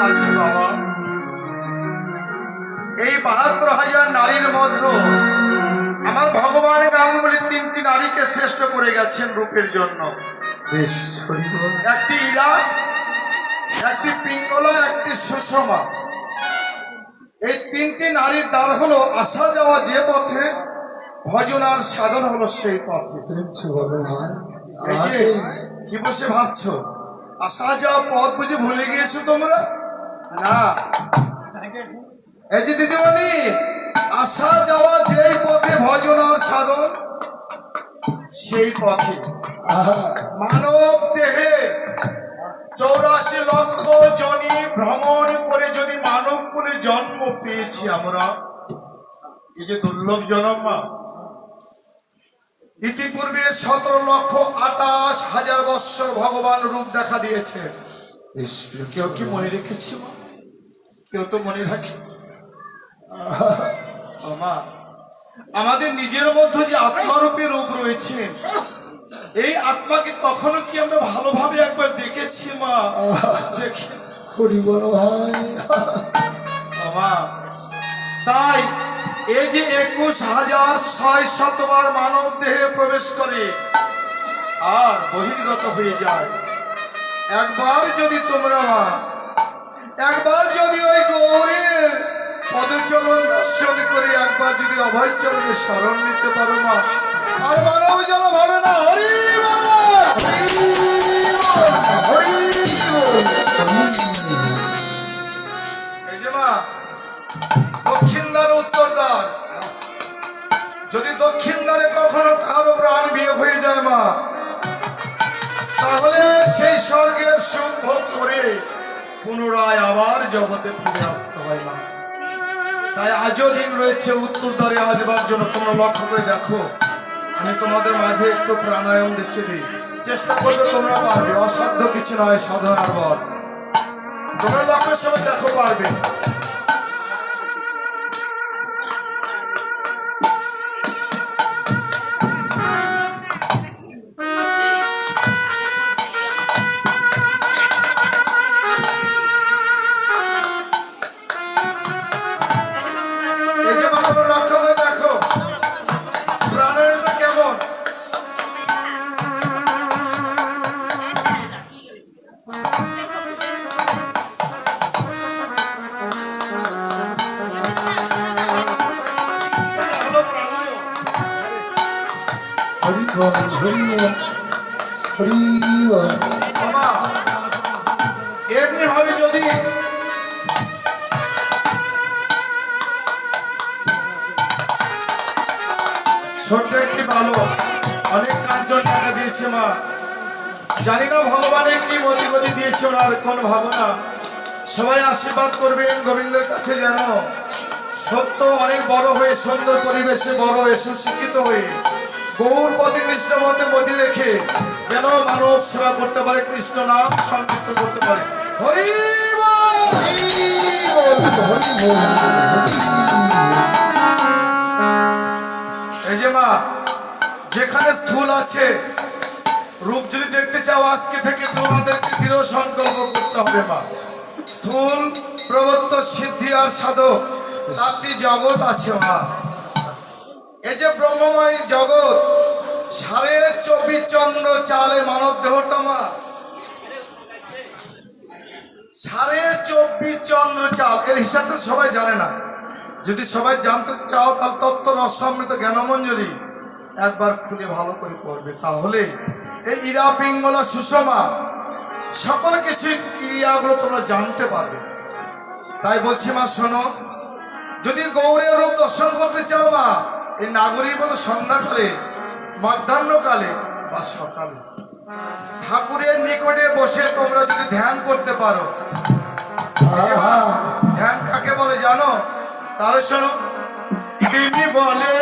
আচ্ছা বাবা, এই ৭২,০০০ নারীর মধ্যে আমার ভগবান গাঙ্গুলি ৩টি নারীকে শ্রেষ্ঠ করে গেছেন রূপের জন্য। একটি ইরা, একটি পিঙ্গলা, একটি সুষমা। এই ৩টি নারীর দ্বার হলো আসা যাওয়া যে পথে, ভজন আর সাধন হলো সেই পথে। এই যে কি বসে ভাবছো, আসা যাওয়া পথ বুঝে ভুলে গিয়েছো তোমরা? না, এই যে দিদিমণি, আসা যাওয়া যেই পথে ভজন আর সাধন সেই পথে মানব দেহে ৮৪ লক্ষ জনি ভ্রমণ করে যদি মানব কুলে জন্ম পেয়েছি আমরা, এই যে দুর্লভ জন্ম মা, ইতিপূর্বে ১৭,২৮,০০০ বৎসর ভগবান রূপ দেখা দিয়েছে। কেউ কি মনে রেখেছি মা? কেউ তো মনে রাখে। মা, আমাদের নিজের মধ্যে যে আত্মারূপী রূপ রয়েছে, এই আত্মাকে কখনো কি আমরা ভালোভাবে একবার দেখেছি মা? দেখি মা। তাই এই যে ২১,৬০০ মানব দেহে প্রবেশ করে আর বহির্গত হয়ে যায়, একবার যদি তোমরা মা, একবার যদি ওই গৌরীর পদচরণ দর্শন করে একবার যদি অভয় চরণে শরণ নিতে পারো মা, আর মানব যেন ভাবে না হরি এই যে মা, দক্ষিণ দ্বার উত্তর দ্বার, যদি দক্ষিণ দ্বারে কখনো কারো প্রাণ বিয়ে হয়ে যায় মা, তাহলে সেই স্বর্গের সুখ ভোগ করে পুনরায় আবার জগতে ফিরে আসতে হয় না। তাই আজও দিন রয়েছে উত্তর দ্বারে আসবার জন্য। তোমরা লক্ষ্য করে দেখো, আমি তোমাদের মাঝে একটু প্রাণায়াম দেখিয়ে দিই, চেষ্টা করবে, তোমরা পারবে, অসাধ্য কিছু নয় সাধনার বল। তোমরা লক্ষ্যের সময় দেখো, পারবে। এমনি ভাবে যদি ছোট্ট একটি বালক অনেক কাঞ্চন টাকা দিয়েছে মা, জানি না ভগবানের কি মতিগতি দিয়েছে ওনার কোন ভাবনা। সবাই আশীর্বাদ করবেন গোবিন্দের কাছে, যেন সত্য অনেক বড় হয়ে, সুন্দর পরিবেশে বড় হয়ে, সুশিক্ষিত হয়ে, গৌর পথে কৃষ্ণ মতে মতি রেখে যেন মানব সেবা করতে পারে, কৃষ্ণ নাম সংকীর্তন করতে পারে। হরি বল, এই যে মা, যেখানে স্থূল আছে রূপ যদি দেখতে চাও, আজকে থেকে তোমাদেরকে দৃঢ় সংকল্প করতে হবে মা। স্থূল প্রবত্ত সিদ্ধি আর সাধক ৪টি জগৎ আছে মা। এই যে ব্রহ্মময় জগৎ, ২৪.৫ চন্দ্র চালে মানব দেহটা মা, ২৪.৫ চন্দ্র চাল। এর হিসাবটা সবাই জানে না। যদি সবাই জানতে চাও, তাহলে তত্ত্ব রসামৃত জ্ঞানমঞ্জরি একবার খুলে ভালো করে পড়বে, তাহলে এই ইরা, পিঙ্গলা, সুষমা সকল কিছু ক্রিয়াগুলো তোমরা জানতে পারবে। তাই বলছি মা, শোনো, যদি গৌরের রূপ দর্শন করতে চাও মা, এই নাগরীর মতো সন্ধ্যাকালে, মধ্যাহ্নকালে বা সকালে ঠাকুরের নিকটে বসে তোমরা যদি ধ্যান করতে পারো, ধ্যান কাকে বলে জানো? তাহলে শোনো, তিনি বলে